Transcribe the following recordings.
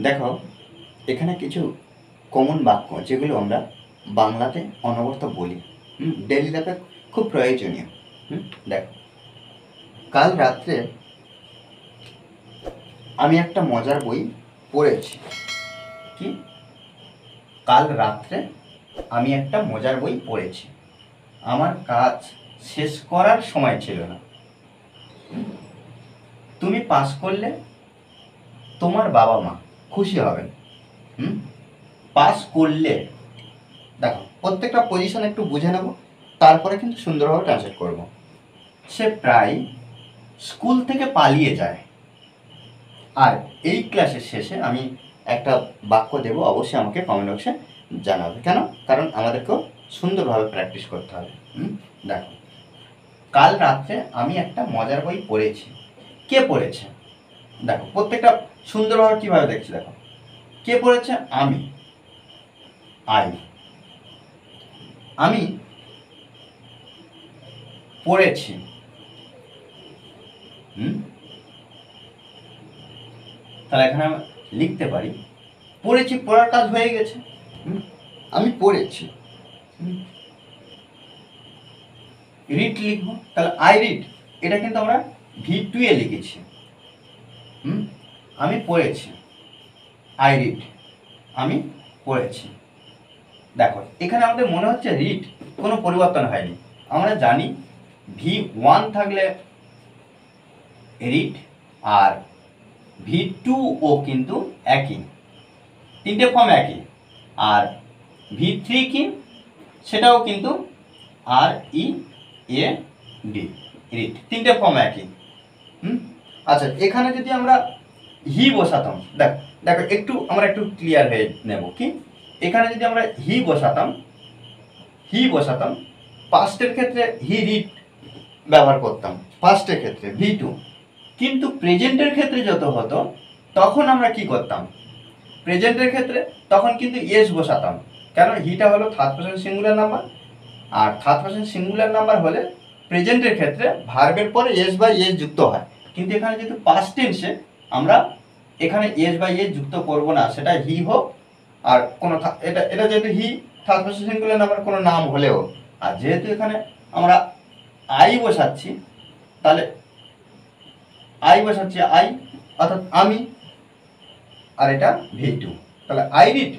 দেখো, এখানে কিছু কমন বাক্য যেগুলো আমরা বাংলাতে অনবরত বলি, ডেলি লাইফে খুব প্রয়োজনীয়। দেখো, কাল রাত্রে আমি একটা মজার বই পড়েছি। কি? কাল রাত্রে আমি একটা মজার বই পড়েছি, আমার কাজ শেষ করার সময় ছিল না। তুমি পাস করলে তোমার বাবা মা খুশি হবেন। পাস করলে, দেখো প্রত্যেকটা পজিশন একটু বুঝে নেব, তারপরে কিন্তু সুন্দরভাবে ট্রান্সলেট করব। সে প্রায় স্কুল থেকে পালিয়ে যায়। আর এই ক্লাসের শেষে আমি একটা বাক্য দেব, অবশ্যই আমাকে কমেন্ট বক্সে জানাবে। কেন? কারণ আমাদেরকেও সুন্দরভাবে প্র্যাকটিস করতে হবে। দেখো, কাল রাত্রে আমি একটা মজার বই পড়েছি। কে পড়েছে? দেখো প্রত্যেকটা সুন্দরভাবে কীভাবে দেখছি, দেখো কে পড়েছে? আমি, আমি পড়েছি। তাহলে এখানে আমি লিখতে পারি পড়েছি, পড়ার কাজ হয়ে গেছে। আমি পড়েছি। রিড লিখবো, তাহলে আই রিড, এটা কিন্তু আমরা V2 এ লিখেছি। আমি পড়েছি, আই রিড, আমি পড়েছি। দেখো এখানে আমাদের মনে হচ্ছে রিড কোনো পরিবর্তন হয়নি। আমরা জানি V1 থাকলে রিড আর V2 ও কিন্তু একই, তিনটে ফর্ম একই। আর V3 কি? সেটাও কিন্তু READ, রিড, তিনটে ফর্ম একই। আচ্ছা, এখানে যদি আমরা হি বসাতাম, দেখো একটু আমরা একটু ক্লিয়ার হয়ে নেব। কি? এখানে যদি আমরা হি বসাতাম, পাস্টের ক্ষেত্রে হি রিড ব্যবহার করতাম, পাস্টের ক্ষেত্রে V2। কিন্তু প্রেজেন্টের ক্ষেত্রে যত হতো তখন আমরা কি করতাম? প্রেজেন্টের ক্ষেত্রে তখন কিন্তু এস বসাতাম। কেন? হিটা হলো থার্ড পারসন সিঙ্গুলার নাম্বার, আর থার্ড পারসন সিঙ্গুলার নাম্বার হলে প্রেজেন্টের ক্ষেত্রে ভার্বের পরে এস বা এস যুক্ত হয়। কিন্তু এখানে যেহেতু পাস্ট টেন্সে আমরা এখানে এস বা এস যুক্ত করব না, সেটা হি হোক আর কোনো এটা যেহেতু he third person singular number কোনো নাম হলেও, আর যেহেতু এখানে আমরা আই বসাচ্ছি, তাহলে আই বসাচ্ছি আই অর্থাৎ আমি, আর এটা V2। তাহলে আই রিড,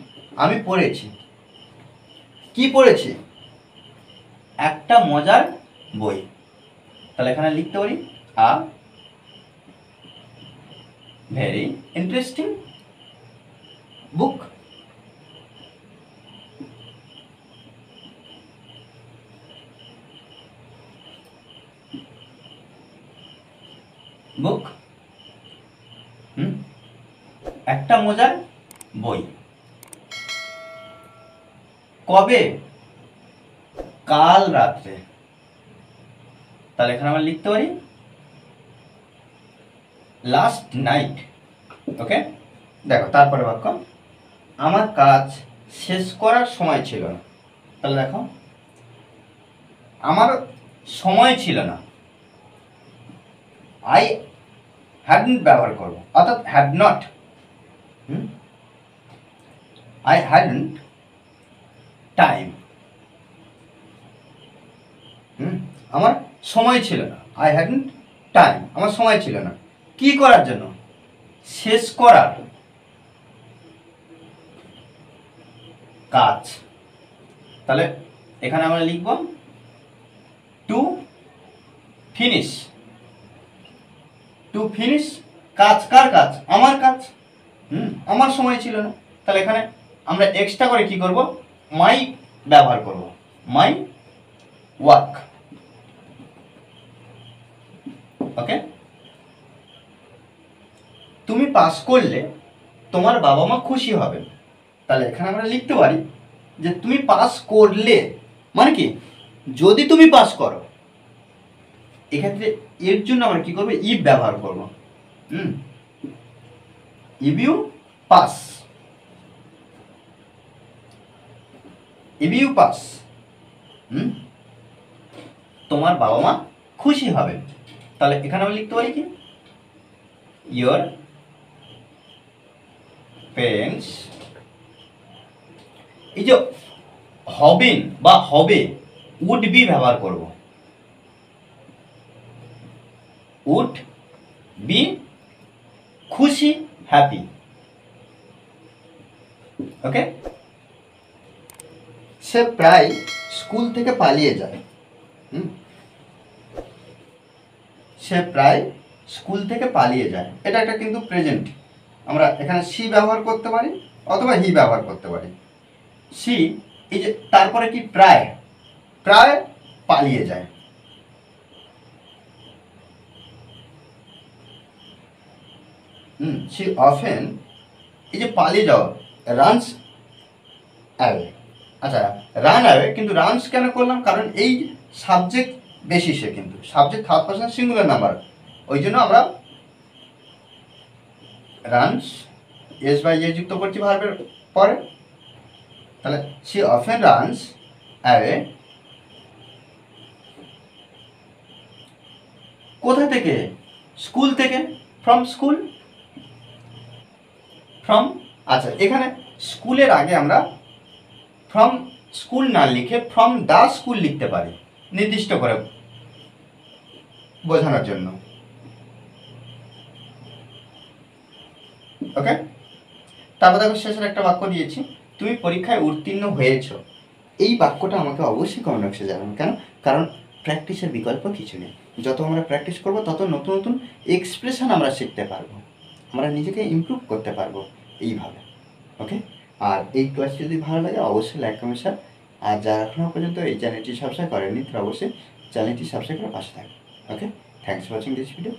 আমি পড়েছি। কি পড়েছি? একটা মজার বই। তাহলে এখানে লিখতে পারি আ ভেরি ইন্টারেস্টিং বুক। বুক, একটা মজার বই। কবে? কাল রাত্রে। তাহলে এখানে আমরা লিখতে পারি লাস্ট নাইট। ওকে, দেখো তারপরে বাক্য, আমার কাজ শেষ করার সময় ছিল না। তাহলে দেখো, আমার সময় ছিল না, আই হ্যাডন্ট ব্যবহার করবো, অর্থাৎ had not. I hadn't time. আমার সময় ছিল না, আই হ্যাডন্ট টাইম, আমার সময় ছিল না। কি করার জন্য? শেষ করার কাজ। তাহলে এখানে আমরা লিখব টু ফিনিশ। টু ফিনিশ, কাজ, কার কাজ? আমার কাজ। আমার সময় ছিল না, তাহলে এখানে আমরা এক্সট্রা করে কি করব? মাই ব্যবহার করব, মাই ওয়ার্ক। ওকে, তুমি পাস করলে তোমার বাবা মা খুশি হবেন। তাহলে এখানে আমরা লিখতে পারি যে তুমি পাস করলে, মানে কি? যদি তুমি পাস করো, এক্ষেত্রে এর জন্য আমরা কি করব? ইফ ব্যবহার করব। If you pass, if you pass, তোমার বাবা মা খুশি হবেন। তাহলে এখানে আমরা লিখতে পারি কি? ইয়োর পেরেন্টস, এই যে হবেন বা হবে উড বি ব্যবহার করব, উড বি খুশি, হ্যাপি। ওকে, সে প্রায় স্কুল থেকে পালিয়ে যায়। সে প্রায় স্কুল থেকে পালিয়ে যায়, এটা একটা কিন্তু প্রেজেন্ট, আমরা এখানে সি ব্যবহার করতে পারি অথবা হি ব্যবহার করতে পারি। সি, এই যে তারপরে কি প্রায়, প্রায় পালিয়ে যায়। সি অফেন, এই যে পালিয়ে যাওয়া, রানস অ্যাওয়ে। আচ্ছা, রান অ্যাওয়ে, কিন্তু রানস কেন করলাম, কারণ এই সাবজেক্ট বেসিসে, কিন্তু subject third person singular number, ওই জন্য আমরা রানস এস বাই এ যুক্ত করছি ভার্বের পরে। তাহলে সি অফেন রানস অ্যাওয়ে, কোথা থেকে, স্কুল থেকে, ফ্রম স্কুল, ফ্রম। আচ্ছা, এখানে স্কুলের আগে আমরা ফ্রম স্কুল না লিখে ফ্রম দ্য স্কুল লিখতে পারি, নির্দিষ্ট করে বোঝানোর জন্য। ওকে, তারপর দেখো শেষের একটা বাক্য দিয়েছি, তুমি পরীক্ষায় উত্তীর্ণ হয়েছো। এই বাক্যটা আমাকে অবশ্যই কমেন্ট বক্সে জানানো, কেন, কারণ প্র্যাকটিসের বিকল্প কিছু নেই। যত আমরা প্র্যাকটিস করবো তত নতুন নতুন এক্সপ্রেশন আমরা শিখতে পারবো, আমরা নিজেকে ইমপ্রুভ করতে পারবো এইভাবে। ওকে, আর এই ক্লাস যদি ভালো লাগে অবশ্যই লাইক কমেন্ট শেয়ার, আর যারা এখনও পর্যন্ত এই চ্যানেলটি সাবস্ক্রাইব করেনি তারা অবশ্যই চ্যানেলটি সাবস্ক্রাইব করে পাশে থাকবে। Okay, thanks for watching this video.